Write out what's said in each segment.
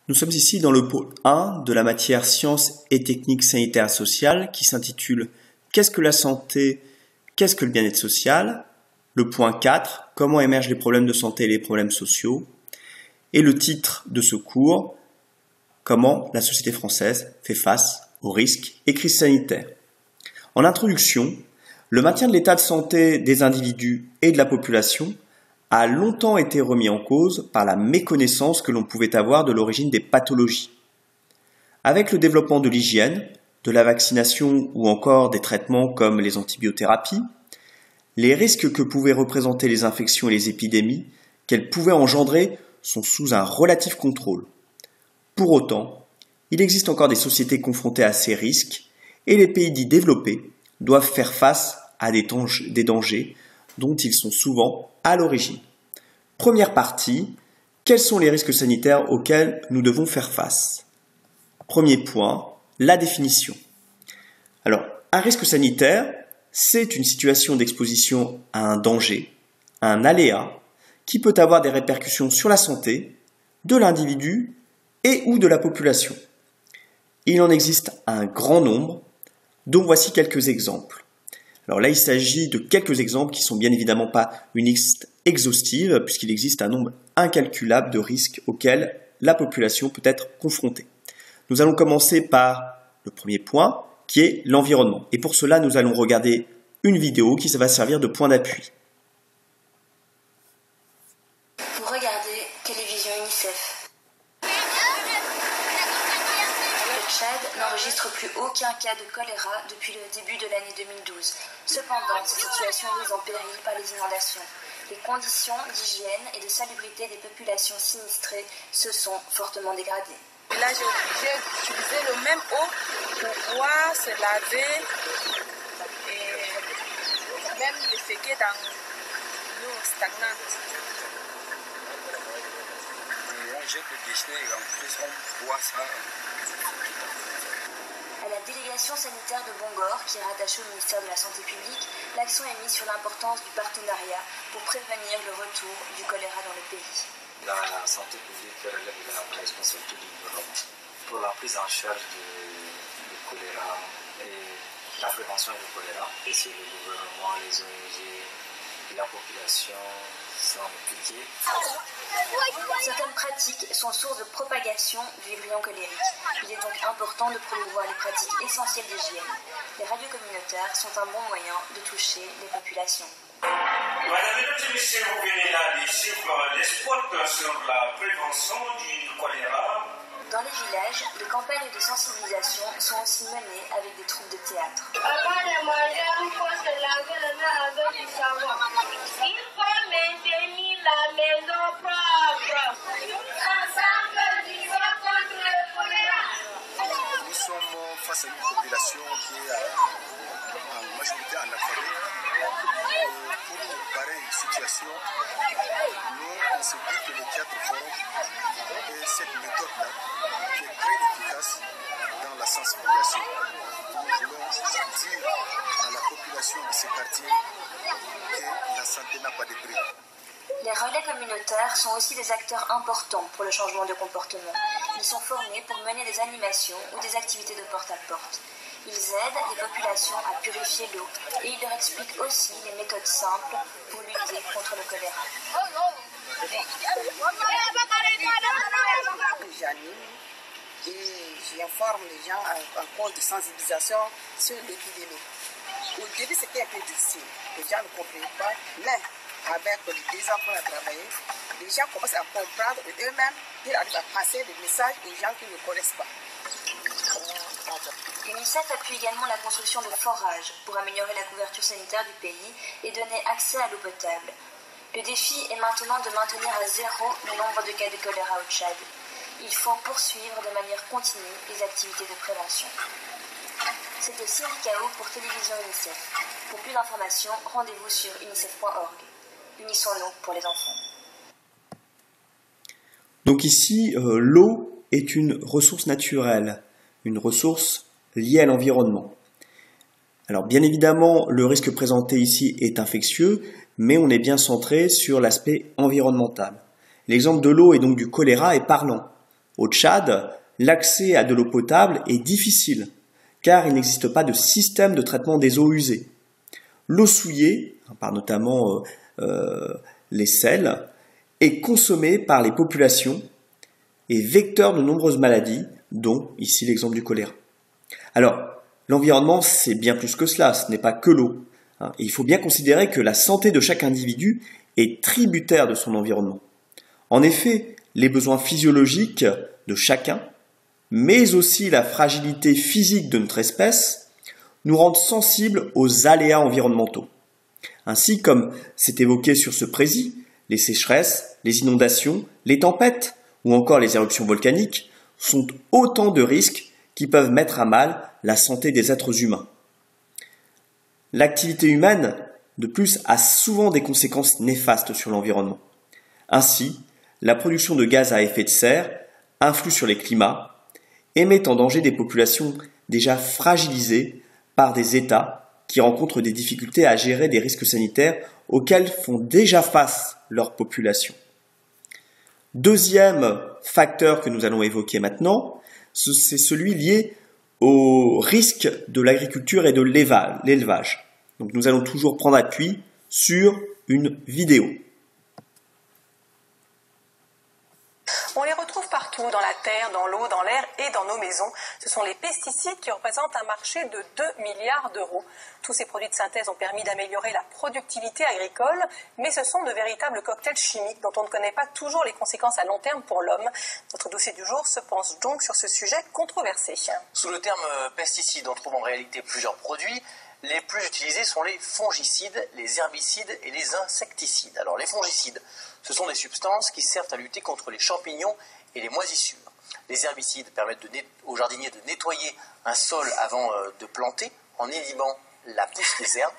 Nous sommes ici dans le pôle 1 de la matière sciences et techniques sanitaires et sociales qui s'intitule Qu'est-ce que la santé? Qu'est-ce que le bien-être social? Le point 4, comment émergent les problèmes de santé et les problèmes sociaux? Et le titre de ce cours, comment la société française fait face aux risques et crises sanitaires. En introduction, le maintien de l'état de santé des individus et de la population a longtemps été remis en cause par la méconnaissance que l'on pouvait avoir de l'origine des pathologies. Avec le développement de l'hygiène, de la vaccination ou encore des traitements comme les antibiothérapies, les risques que pouvaient représenter les infections et les épidémies qu'elles pouvaient engendrer sont sous un relatif contrôle. Pour autant, il existe encore des sociétés confrontées à ces risques et les pays dits développés doivent faire face à des dangers dont ils sont souvent à l'origine. Première partie, quels sont les risques sanitaires auxquels nous devons faire face? Premier point, la définition. Alors, un risque sanitaire, c'est une situation d'exposition à un danger, à un aléa, qui peut avoir des répercussions sur la santé de l'individu et ou de la population. Il en existe un grand nombre, dont voici quelques exemples. Alors là, il s'agit de quelques exemples qui sont bien évidemment pas une liste exhaustive, puisqu'il existe un nombre incalculable de risques auxquels la population peut être confrontée. Nous allons commencer par le premier point, qui est l'environnement. Et pour cela, nous allons regarder une vidéo qui va servir de point d'appui. Vous regardez Télévision UNICEF. Le Tchad n'enregistre plus aucun cas de choléra depuis le début de l'année 2012. Cependant, cette situation est mise en péril par les inondations. Les conditions d'hygiène et de salubrité des populations sinistrées se sont fortement dégradées. Là, j'ai obligé d'utiliser le même eau pour pouvoir se laver et même déféquer dans l'eau stagnante. On jette les déchets et en plus on boit ça. À la délégation sanitaire de Bongor, qui est rattachée au ministère de la Santé publique, l'accent est mis sur l'importance du partenariat pour prévenir le retour du choléra dans le pays. La santé publique relève de la responsabilité du gouvernement pour la prise en charge du choléra et la prévention du choléra. Et c'est le gouvernement, les ONG et la population sont impliqués. Certaines pratiques sont source de propagation du virion cholérique. Il est donc important de promouvoir les pratiques essentielles d'hygiène. Les radios communautaires sont un bon moyen de toucher les populations. Madame, mesdames et messieurs, vous venez là de suivre les spots sur la prévention du choléra. Dans les villages, les campagnes de sensibilisation sont aussi menées avec des troupes de théâtre. Avant de manger, il faut se laver les mains avec du savon. Il faut maintenir la maison propre. Ensemble, vivons contre le choléra. Nous sommes face à une population qui est en majorité analphabète. Pour préparer une situation, nous on se dit que le théâtre forum est cette méthode-là qui est très efficace dans la sensibilisation. Nous voulons dire à la population de ces quartiers que la santé n'a pas de prix. Les relais communautaires sont aussi des acteurs importants pour le changement de comportement. Ils sont formés pour mener des animations ou des activités de porte-à-porte. Ils aident les populations à purifier l'eau et ils leur expliquent aussi les méthodes simples pour lutter contre le choléra. J'anime et j'informe les gens en cause de sensibilisation sur l'épidémie. Au début, c'était un peu difficile. Les gens ne comprenaient pas, mais avec les enfants à travailler, les gens commencent à comprendre eux-mêmes. Ils arrivent à passer des messages aux gens qui ne connaissent pas. L'UNICEF appuie également la construction de forages pour améliorer la couverture sanitaire du pays et donner accès à l'eau potable. Le défi est maintenant de maintenir à zéro le nombre de cas de choléra au Tchad. Il faut poursuivre de manière continue les activités de prévention. C'était Siri Kao pour Télévision UNICEF. Pour plus d'informations, rendez-vous sur unicef.org. Unissons-nous pour les enfants. Donc ici, l'eau est une ressource naturelle, une ressource liée à l'environnement. Alors bien évidemment, le risque présenté ici est infectieux, mais on est bien centré sur l'aspect environnemental. L'exemple de l'eau et donc du choléra est parlant. Au Tchad, l'accès à de l'eau potable est difficile, car il n'existe pas de système de traitement des eaux usées. L'eau souillée, par notamment les sels, est consommée par les populations et vecteur de nombreuses maladies, dont ici l'exemple du choléra. Alors, l'environnement, c'est bien plus que cela, ce n'est pas que l'eau. Il faut bien considérer que la santé de chaque individu est tributaire de son environnement. En effet, les besoins physiologiques de chacun, mais aussi la fragilité physique de notre espèce, nous rendent sensibles aux aléas environnementaux. Ainsi, comme c'est évoqué sur ce précis, les sécheresses, les inondations, les tempêtes ou encore les éruptions volcaniques sont autant de risques qui peuvent mettre à mal la santé des êtres humains. L'activité humaine, de plus, a souvent des conséquences néfastes sur l'environnement. Ainsi, la production de gaz à effet de serre influe sur les climats et met en danger des populations déjà fragilisées par des États qui rencontrent des difficultés à gérer des risques sanitaires auxquels font déjà face leurs populations. Deuxième facteur que nous allons évoquer maintenant, c'est celui lié au risque de l'agriculture et de l'élevage. Donc nous allons toujours prendre appui sur une vidéo. On les retrouve partout, dans la terre, dans l'eau, dans l'air et dans nos maisons. Ce sont les pesticides qui représentent un marché de 2 milliards d'euros. Tous ces produits de synthèse ont permis d'améliorer la productivité agricole, mais ce sont de véritables cocktails chimiques dont on ne connaît pas toujours les conséquences à long terme pour l'homme. Notre dossier du jour se penche donc sur ce sujet controversé. Sous le terme pesticides, on trouve en réalité plusieurs produits. Les plus utilisés sont les fongicides, les herbicides et les insecticides. Alors les fongicides, ce sont des substances qui servent à lutter contre les champignons et les moisissures. Les herbicides permettent aux jardiniers de nettoyer un sol avant de planter en inhibant la pousse des herbes.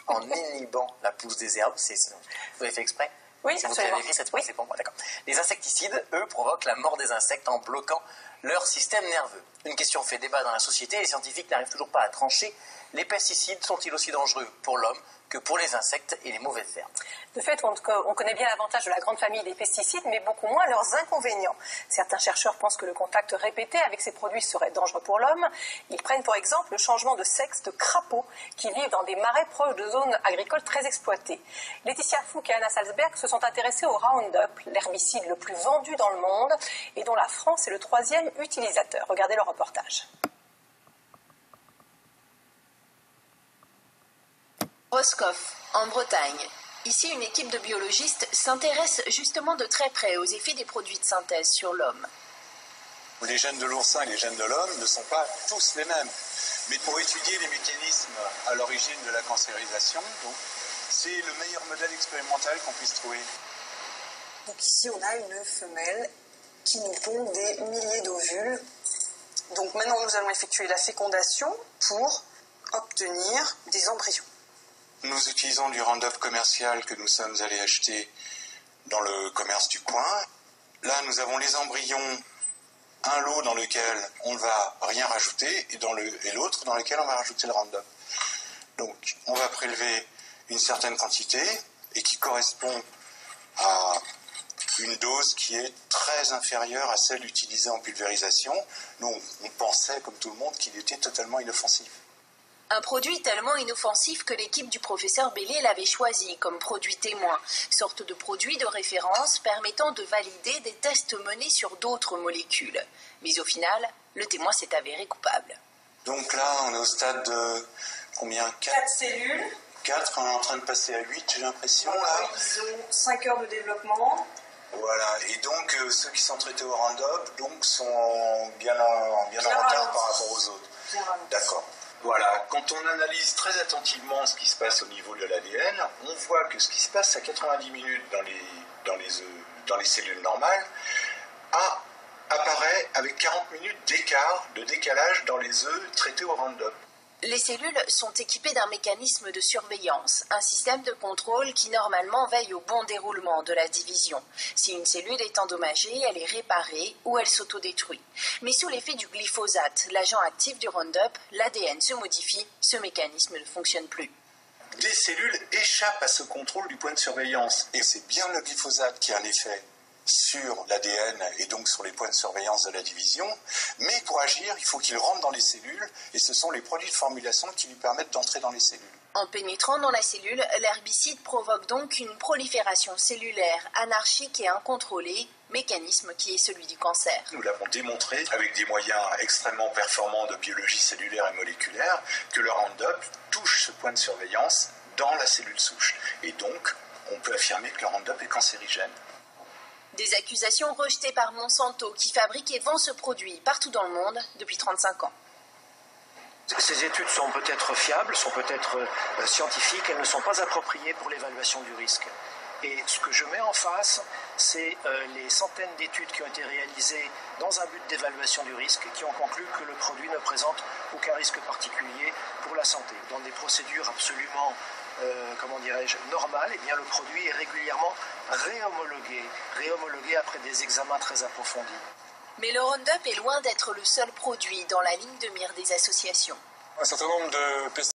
En inhibant la pousse des herbes, vous avez fait exprès ? Oui, si absolument. Vous avez écrit cette fois, oui. C'est bon, d'accord. Les insecticides, eux, provoquent la mort des insectes en bloquant leur système nerveux. Une question fait débat dans la société et les scientifiques n'arrivent toujours pas à trancher. Les pesticides sont-ils aussi dangereux pour l'homme que pour les insectes et les mauvaises herbes? De fait, on connaît bien l'avantage de la grande famille des pesticides, mais beaucoup moins leurs inconvénients. Certains chercheurs pensent que le contact répété avec ces produits serait dangereux pour l'homme. Ils prennent pour exemple le changement de sexe de crapauds qui vivent dans des marais proches de zones agricoles très exploitées. Laetitia Fouque et Anna Salzberg se sont intéressées au Roundup, l'herbicide le plus vendu dans le monde et dont la France est le 3e utilisateur. Regardez le reportage. Roscoff, en Bretagne. Ici, une équipe de biologistes s'intéresse justement de très près aux effets des produits de synthèse sur l'homme. Les gènes de l'oursin et les gènes de l'homme ne sont pas tous les mêmes. Mais pour étudier les mécanismes à l'origine de la cancérisation, c'est le meilleur modèle expérimental qu'on puisse trouver. Donc ici, on a une femelle qui nous pond des milliers d'ovules. Donc maintenant, nous allons effectuer la fécondation pour obtenir des embryons. Nous utilisons du Roundup commercial que nous sommes allés acheter dans le commerce du coin. Là, nous avons les embryons, un lot dans lequel on ne va rien rajouter et l'autre dans lequel on va rajouter le Roundup. Donc, on va prélever une certaine quantité et qui correspond à une dose qui est très inférieure à celle utilisée en pulvérisation. Nous, on pensait, comme tout le monde, qu'il était totalement inoffensif. Un produit tellement inoffensif que l'équipe du professeur Bellé l'avait choisi comme produit témoin, sorte de produit de référence permettant de valider des tests menés sur d'autres molécules. Mais au final, le témoin s'est avéré coupable. Donc là, on est au stade de combien? 4 cellules. 4, on est en train de passer à 8, j'ai l'impression. Voilà, là. ils ont 5 heures de développement. Voilà, et donc ceux qui sont traités au Roundup sont bien en retard par rapport aux autres. D'accord. Voilà, quand on analyse très attentivement ce qui se passe au niveau de l'ADN, on voit que ce qui se passe à 90 minutes dans les cellules normales apparaît avec 40 minutes de décalage dans les œufs traités au Roundup. Les cellules sont équipées d'un mécanisme de surveillance, un système de contrôle qui normalement veille au bon déroulement de la division. Si une cellule est endommagée, elle est réparée ou elle s'autodétruit. Mais sous l'effet du glyphosate, l'agent actif du Roundup, l'ADN se modifie, ce mécanisme ne fonctionne plus. Des cellules échappent à ce contrôle du point de surveillance. Et c'est bien le glyphosate qui a un effet sur l'ADN et donc sur les points de surveillance de la division, mais pour agir, il faut qu'il rentre dans les cellules et ce sont les produits de formulation qui lui permettent d'entrer dans les cellules. En pénétrant dans la cellule, l'herbicide provoque donc une prolifération cellulaire anarchique et incontrôlée, mécanisme qui est celui du cancer. Nous l'avons démontré avec des moyens extrêmement performants de biologie cellulaire et moléculaire que le Roundup touche ce point de surveillance dans la cellule souche. Et donc, on peut affirmer que le Roundup est cancérigène. Des accusations rejetées par Monsanto qui fabrique et vend ce produit partout dans le monde depuis 35 ans. Ces études sont peut-être fiables, sont peut-être scientifiques, elles ne sont pas appropriées pour l'évaluation du risque. Et ce que je mets en face, c'est les centaines d'études qui ont été réalisées dans un but d'évaluation du risque qui ont conclu que le produit ne présente aucun risque particulier pour la santé. Dans des procédures absolument, normales, eh bien, le produit est régulièrement réhomologué après des examens très approfondis. Mais le Roundup est loin d'être le seul produit dans la ligne de mire des associations. Un certain nombre de